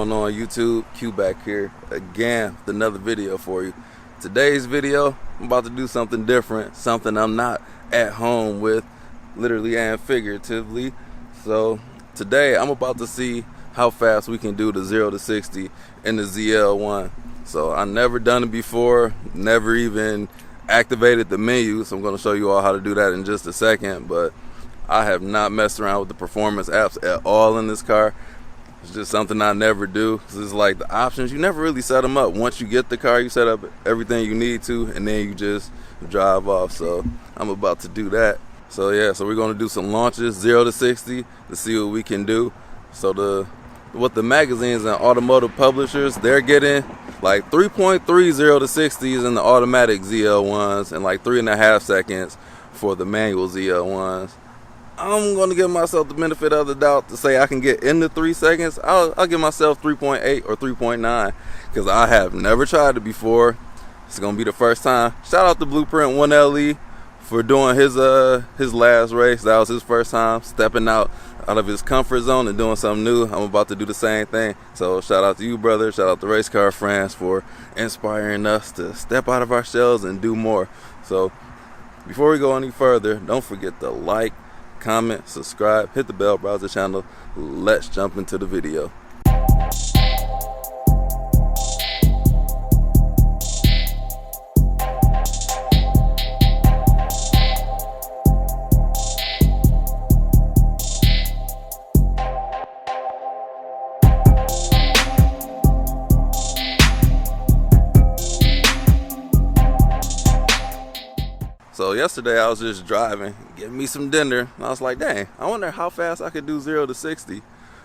going on YouTube? Q back here again with another video for you. Today's video, I'm about to do something different, something I'm not at home with, literally and figuratively. So today I'm about to see how fast we can do the 0 to 60 in the ZL1. So I've never done it before, never even activated the menu, so I'm going to show you all how to do that in just a second. But I have not messed around with the performance apps at all in this car. It's just something I never do. It's like the options, you never really set them up. Once you get the car, you set up everything you need to, and then you just drive off. So I'm about to do that. So yeah, so we're going to do some launches, 0 to 60, to see what we can do. So what the magazines and automotive publishers, they're getting like 3.30 to 60s in the automatic ZL1s and like 3.5 seconds for the manual ZL1s. I'm going to give myself the benefit of the doubt to say I can get into 3 seconds. I'll give myself 3.8 or 3.9 because I have never tried it before. It's going to be the first time. Shout out to Blueprint 1LE for doing his last race. That was his first time stepping out of his comfort zone and doing something new. I'm about to do the same thing. So shout out to you, brother. Shout out to Race Car Friends for inspiring us to step out of our shells and do more. So before we go any further, don't forget to like, comment, subscribe, hit the bell, browse the channel. Let's jump into the video. So yesterday I was just driving, getting me some dinner, and I was like, dang, I wonder how fast I could do 0 to 60.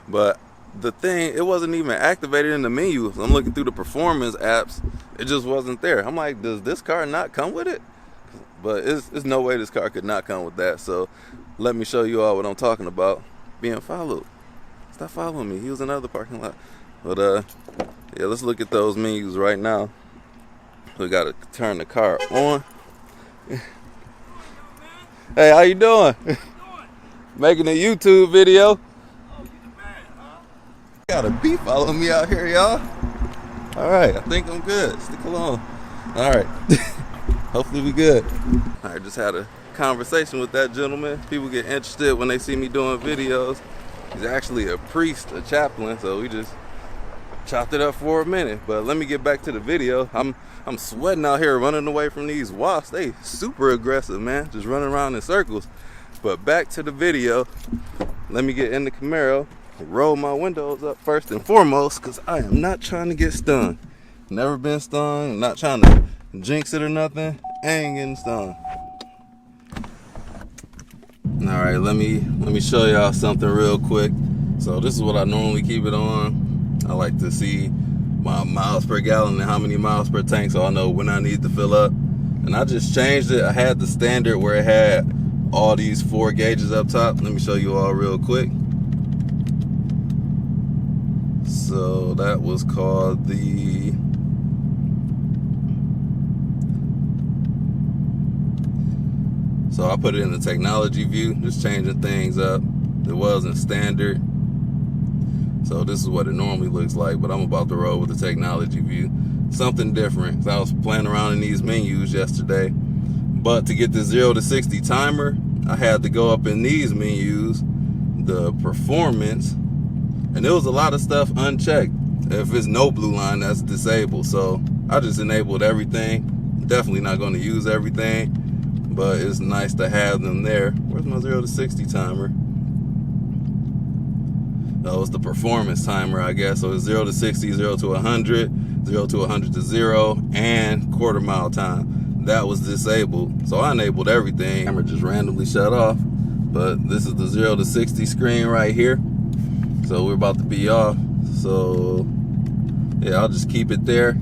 But the thing, it wasn't even activated in the menu. So I'm looking through the performance apps, it just wasn't there. I'm like, does this car not come with it? But it's no way this car could not come with that. So let me show you all what I'm talking about. Being followed. Stop following me. He was in another parking lot. But yeah, let's look at those menus right now. We gotta turn the car on. Hey, how you doing? Making a YouTube video. Oh, you the man, huh? Got a bee following me out here, y'all. All right, I think I'm good. Stick along. All right. Hopefully we good. I just had a conversation with that gentleman. People get interested when they see me doing videos. He's actually a priest, a chaplain, so we just chopped it up for a minute. But let me get back to the video. I'm sweating out here running away from these wasps. They super aggressive, man, just running around in circles. But back to the video. Let me get in the Camaro, roll my windows up first and foremost, because I am not trying to get stung. Never been stung. I'm not trying to jinx it or nothing. I ain't getting stung. All right, let me show y'all something real quick. So this is what I normally keep it on. I like to see my miles per gallon and how many miles per tank, so I know when I need to fill up. And I just changed it. I had the standard where it had all these 4 gauges up top. Let me show you all real quick. So that was called the so I put it in the technology view, just changing things up. It wasn't standard. So this is what it normally looks like, but I'm about to roll with the technology view. Something different. So I was playing around in these menus yesterday. But to get the 0 to 60 timer, I had to go up in these menus, the performance, and there was a lot of stuff unchecked. If it's no blue line, that's disabled. So I just enabled everything. Definitely not going to use everything, but it's nice to have them there. Where's my 0 to 60 timer? Oh, it's the performance timer, I guess. So it's 0 to 60, 0 to 100, 0 to 100 to 0, and quarter mile time. That was disabled. So I enabled everything. Camera just randomly shut off. But this is the 0 to 60 screen right here. So we're about to be off. So yeah, I'll just keep it there.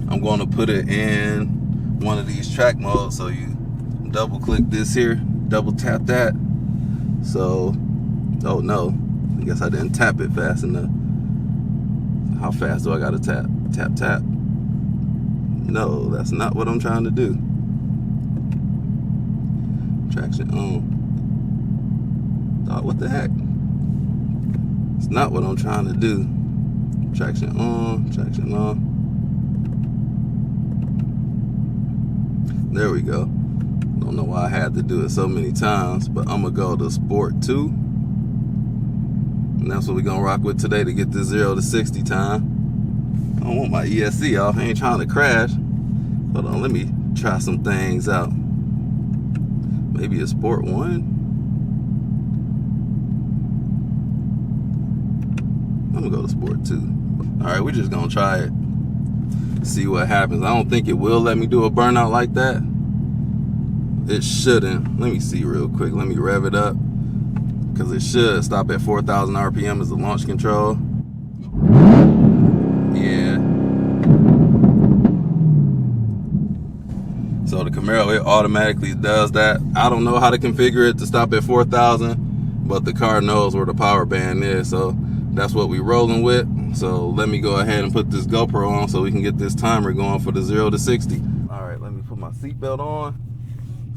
I'm going to put it in one of these track modes. So you double click this here, double tap that. So, oh no. I guess I didn't tap it fast enough. How fast do I gotta tap? Tap, tap. No, that's not what I'm trying to do. Traction on. Oh, what the heck? It's not what I'm trying to do. Traction on, traction on. There we go. Don't know why I had to do it so many times, but I'm gonna go to Sport 2. And that's what we're gonna rock with today to get this 0 to 60 time. I don't want my ESC off, I ain't trying to crash. Hold on, let me try some things out. Maybe a Sport 1. I'm gonna go to Sport 2. All right, we're just gonna try it. See what happens. I don't think it will let me do a burnout like that. It shouldn't. Let me see real quick. Let me rev it up. Because it should stop at 4,000 RPM as the launch control. Yeah. So the Camaro, it automatically does that. I don't know how to configure it to stop at 4,000, but the car knows where the power band is. So that's what we rolling with. So let me go ahead and put this GoPro on so we can get this timer going for the 0 to 60. All right, let me put my seatbelt on.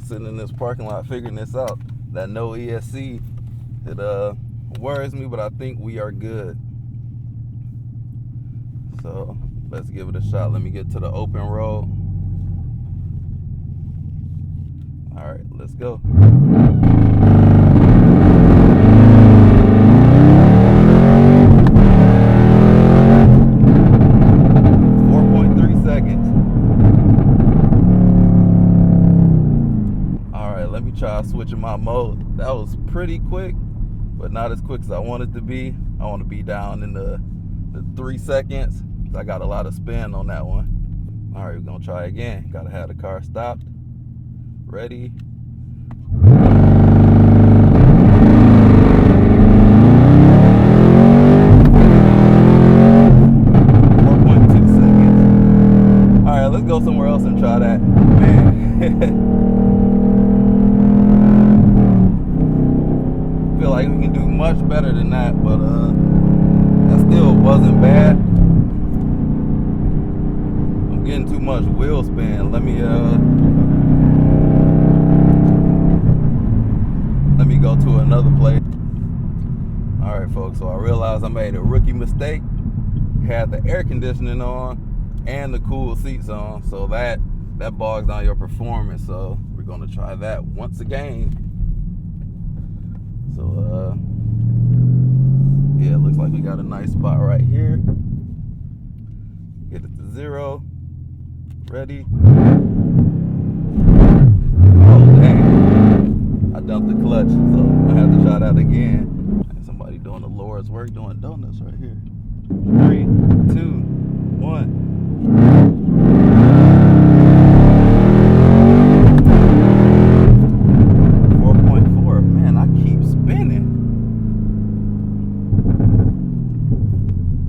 Sitting in this parking lot figuring this out. That no ESC, it worries me, but I think we are good. So let's give it a shot. Let me get to the open road. All right, let's go. 4.3 seconds. All right, let me try switching my mode. That was pretty quick, but not as quick as I want it to be. I want to be down in the 3 seconds. I got a lot of spin on that one. All right, we're gonna try again. Gotta have the car stopped. Ready. Let's go somewhere else and try that. Man. Feel like we can do much better than that, but that still wasn't bad. I'm getting too much wheel spin. Let me go to another place. All right, folks, so I realized I made a rookie mistake. Had the air conditioning on and the cool seats on, so that bogs down your performance. So we're gonna try that once again. So yeah, it looks like we got a nice spot right here. Get it to 0. Ready. Oh dang, I dumped the clutch, so I have to try that again. And somebody doing the Lord's work, doing donuts right here. 3, 2, 1. 4.4. Man, I keep spinning.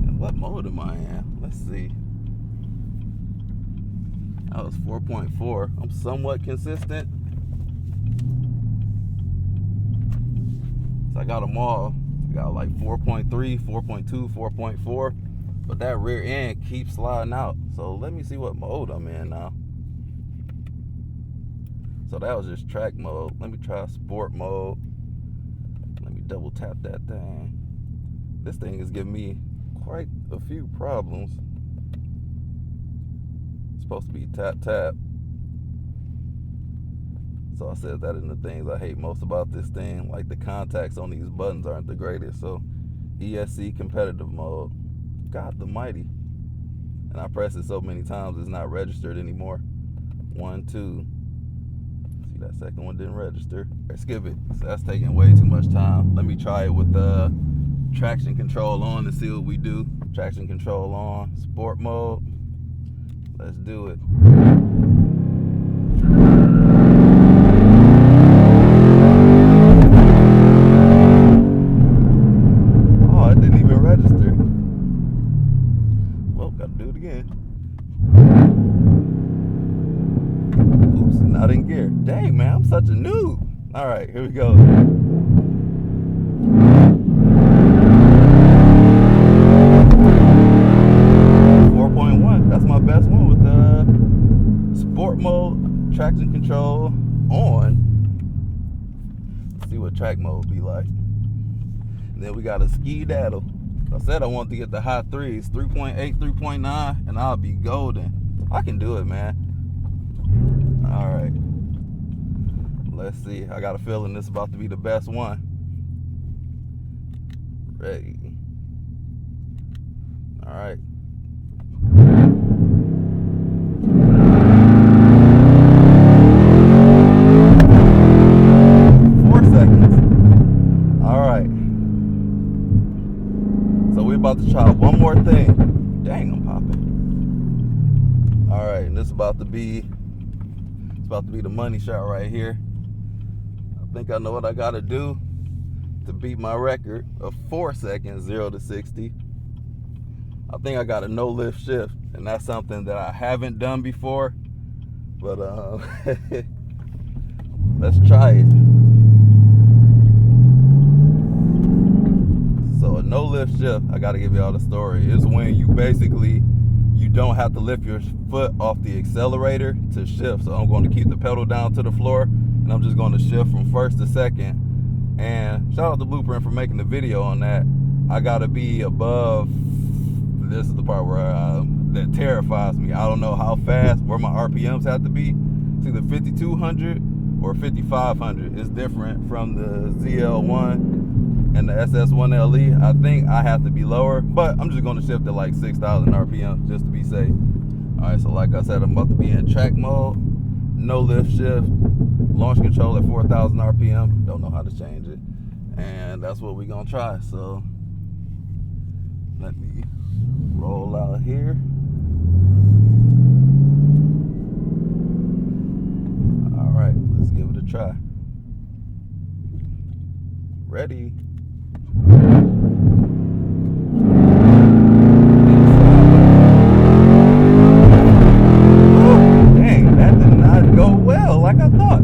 And what mode am I in? Let's see. That was 4.4. I'm somewhat consistent. So I got them all. I got like 4.3, 4.2, 4.4. But that rear end keeps sliding out. So let me see what mode I'm in now. So that was just track mode. Let me try sport mode. Let me double tap that thing. This thing is giving me quite a few problems. It's supposed to be tap tap. So I said that in the things I hate most about this thing. Like the contacts on these buttons aren't the greatest. So ESC competitive mode. God the mighty. And I pressed it so many times it's not registered anymore. 1, 2. See, that second one didn't register. Right, skip it. So that's taking way too much time. Let me try it with the traction control on to see what we do. Traction control on. Sport mode. Let's do it. Oh, it didn't even register. Well, gotta do it again. Oops, not in gear. Dang, man, I'm such a noob. All right, here we go. 4.1. That's my best one with the sport mode, traction control on. Let's see what track mode be like. And then we got a ski daddle. I said I wanted to get the high threes, 3.8, 3.9, and I'll be golden. I can do it, man. All right. Let's see. I got a feeling this is about to be the best one. Ready. All right. About to try one more thing. Dang, I'm popping. All right, and this is about to be the money shot right here. I think I know what I gotta do to beat my record of 4 seconds 0 to 60. I think I got a no lift shift, and that's something that I haven't done before, but let's try it. So a no lift shift, I gotta give y'all the story, is when you don't have to lift your foot off the accelerator to shift. So I'm going to keep the pedal down to the floor, and I'm just going to shift from first to second. And shout out to Blueprint for making the video on that. I gotta be above, this is the part where that terrifies me. I don't know how fast, where my RPMs have to be. It's either 5,200 or 5,500. It's different from the ZL1 and the SS1LE. I think I have to be lower, but I'm just going to shift to like 6,000 RPM just to be safe. All right, so like I said, I'm about to be in track mode, no lift shift, launch control at 4,000 RPM. Don't know how to change it, and that's what we're gonna try. So let me roll out here. All right, let's give it a try. Ready. Dang, that did not go well like I thought.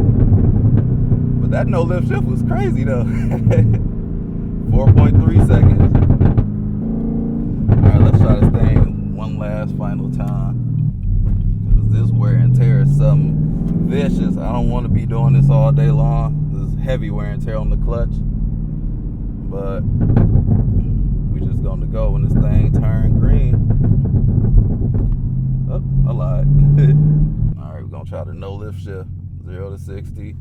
But that no lift shift was crazy though. 4.3 seconds. Alright, let's try this thing one last final time. Because this wear and tear is something vicious. I don't want to be doing this all day long. This is heavy wear and tear on the clutch. But we just gonna go when this thing turn green. Oh, I lied. All right, we're gonna try the no lift shift, 0 to 60,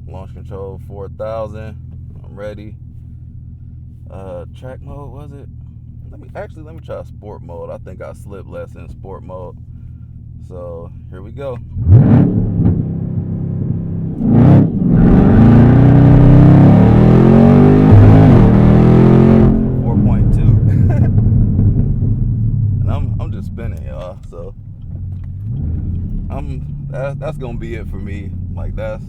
launch control 4,000. I'm ready. Track mode, was it? Let me try sport mode. I think I slipped less in sport mode. So here we go. Spinning, y'all. So that's gonna be it for me. Like that's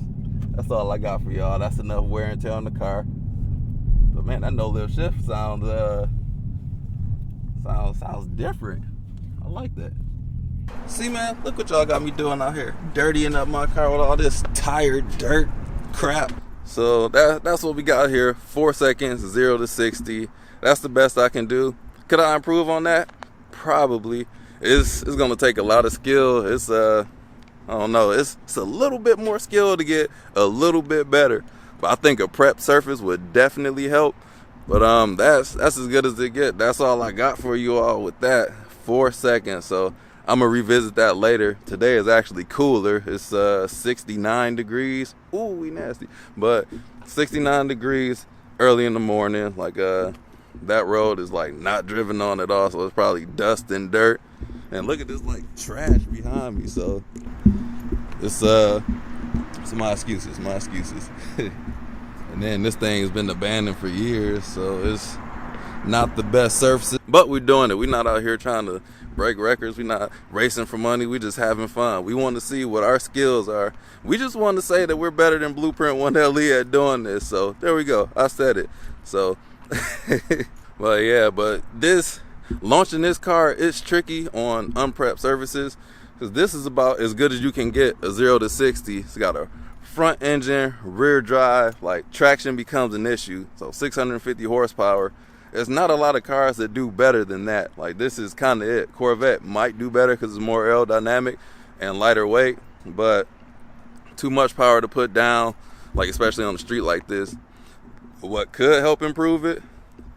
all I got for y'all. That's enough wear and tear on the car. But man, that no lift shift sounds different. I like that. See, man, look what y'all got me doing out here, dirtying up my car with all this tire dirt crap. So that's what we got here. 4 seconds 0 to 60. That's the best I can do. Could I improve on that? Probably. It's gonna take a lot of skill. It's I don't know, it's a little bit more skill to get a little bit better, but I think a prep surface would definitely help. But that's as good as it get. That's all I got for you all with that. 4 seconds. So I'm gonna revisit that later. Today is actually cooler. It's 69 degrees. Ooh, we nasty. But 69 degrees early in the morning. Like that road is like not driven on at all, so it's probably dust and dirt. And look at this like trash behind me. So it's my excuses. And then this thing has been abandoned for years, so it's not the best surfaces. But we're doing it. We're not out here trying to break records. We're not racing for money. We're just having fun. We want to see what our skills are. We just want to say that we're better than Blueprint 1LE at doing this. So there we go. I said it. So but yeah, but launching this car, it's tricky on unprepped surfaces, because this is about as good as you can get a 0 to 60. It's got a front engine, rear drive, like traction becomes an issue. So 650 horsepower. There's not a lot of cars that do better than that. Like this is kind of it. Corvette might do better because it's more aerodynamic and lighter weight, but too much power to put down, like especially on the street like this. What could help improve it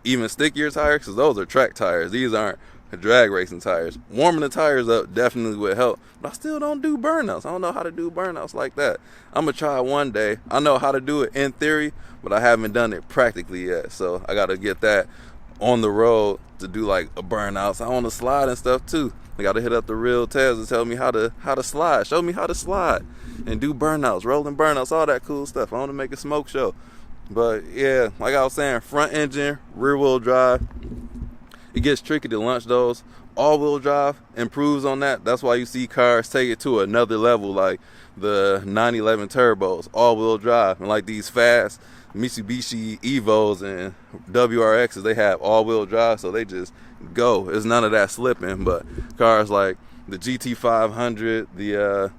even stickier tires, because those are track tires. These aren't drag racing tires. Warming the tires up definitely would help, but I still don't do burnouts. I don't know how to do burnouts like that. I'm gonna try it one day. I know how to do it in theory, but I haven't done it practically yet, so I gotta get that on the road to do like a burnout. So I want to slide and stuff too. I gotta hit up the real Tez and tell me how to slide. Show me how to slide and do burnouts, rolling burnouts, all that cool stuff. I want to make a smoke show. But yeah, like I was saying, front engine, rear wheel drive. It gets tricky to launch those. All-wheel drive improves on that. That's why you see cars take it to another level, like the 911 turbos, all-wheel drive, and like these fast Mitsubishi Evos and WRXs, they have all-wheel drive, so they just go. There's none of that slipping. But cars like the GT500, the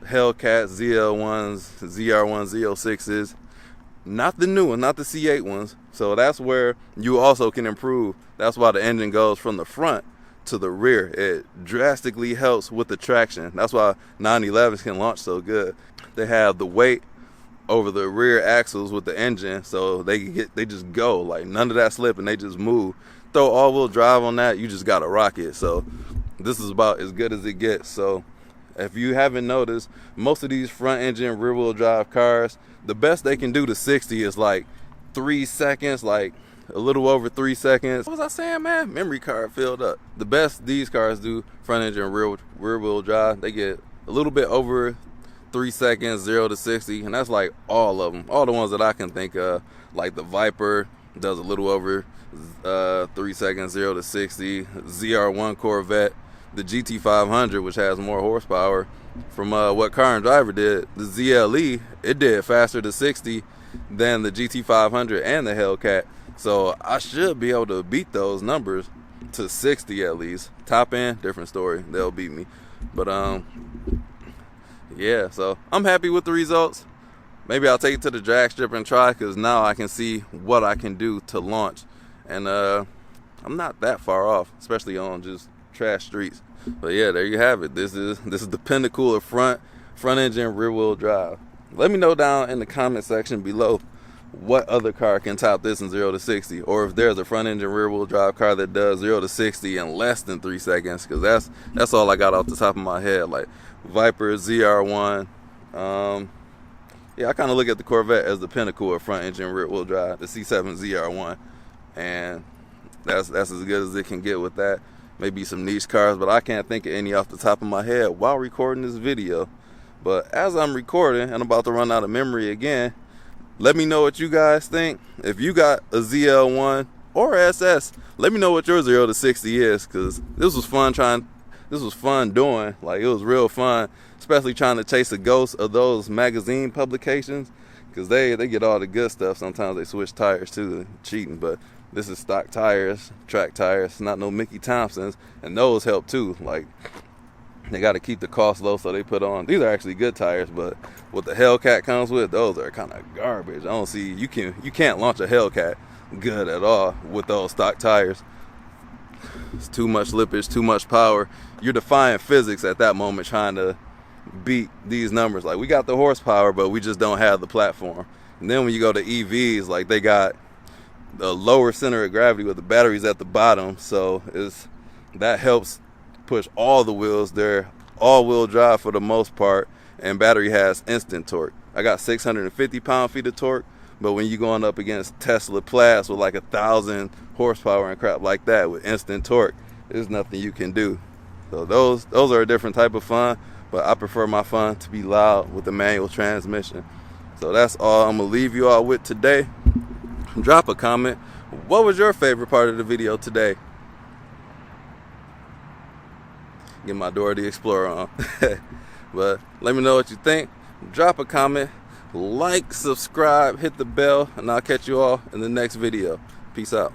Hellcat ZL1s, ZR1 Z06s, not the new one, not the C8 ones. So that's where you also can improve. That's why the engine goes from the front to the rear. It drastically helps with the traction. That's why 911s can launch so good. They have the weight over the rear axles with the engine, so they just go, like none of that slip, and they just move. Throw all-wheel drive on that, you just gotta rock it. So this is about as good as it gets. So if you haven't noticed, most of these front engine rear wheel drive cars, the best they can do to 60 is like 3 seconds, like a little over 3 seconds. What was I saying, man? Memory card filled up. The best these cars do, front engine rear wheel drive, they get a little bit over 3 seconds, 0 to 60, and that's like all of them. All the ones that I can think of, like the Viper does a little over 3 seconds, 0 to 60. ZR1 Corvette, the GT500, which has more horsepower, from what Car and Driver did, the ZLE, it did faster to 60 than the GT500 and the Hellcat. So I should be able to beat those numbers to 60 at least. Top end, different story. They'll beat me. But yeah, so I'm happy with the results. Maybe I'll take it to the drag strip and try, because now I can see what I can do to launch. And I'm not that far off, especially on just trash streets. But yeah, there you have it. This is the pinnacle of front engine rear wheel drive. Let me know down in the comment section below what other car can top this in 0 to 60, or if there's a front engine rear wheel drive car that does 0 to 60 in less than 3 seconds, because that's all I got off the top of my head. Like Viper, ZR1, yeah, I kind of look at the Corvette as the pinnacle of front engine rear wheel drive, the C7 ZR1, and that's as good as it can get with that. Maybe some niche cars, but I can't think of any off the top of my head while recording this video. But as I'm recording, and I'm about to run out of memory again, let me know what you guys think. If you got a ZL1 or SS, let me know what your 0 to 60 is, because this was fun doing. Like, it was real fun, especially trying to chase the ghost of those magazine publications, because they get all the good stuff. Sometimes they switch tires too, cheating, but this is stock tires, track tires, not no Mickey Thompsons, and those help too. Like, they got to keep the cost low, so they put on, these are actually good tires, but what the Hellcat comes with, those are kind of garbage. I don't see, you can't launch a Hellcat good at all with those stock tires. It's too much slippage, too much power. You're defying physics at that moment, trying to beat these numbers. Like, we got the horsepower, but we just don't have the platform. And then when you go to EVs, like, they got the lower center of gravity with the batteries at the bottom, so that helps push all the wheels. They're all-wheel drive for the most part, and battery has instant torque. I got 650 pound-feet of torque, but when you're going up against Tesla Plaids with like 1,000 horsepower and crap like that with instant torque, there's nothing you can do. So those are a different type of fun, but I prefer my fun to be loud with the manual transmission. So that's all I'm gonna leave you all with today. Drop a comment. What was your favorite part of the video today? Get my Dora the Explorer on. But let me know what you think. Drop a comment, like, subscribe, hit the bell, and I'll catch you all in the next video. Peace out.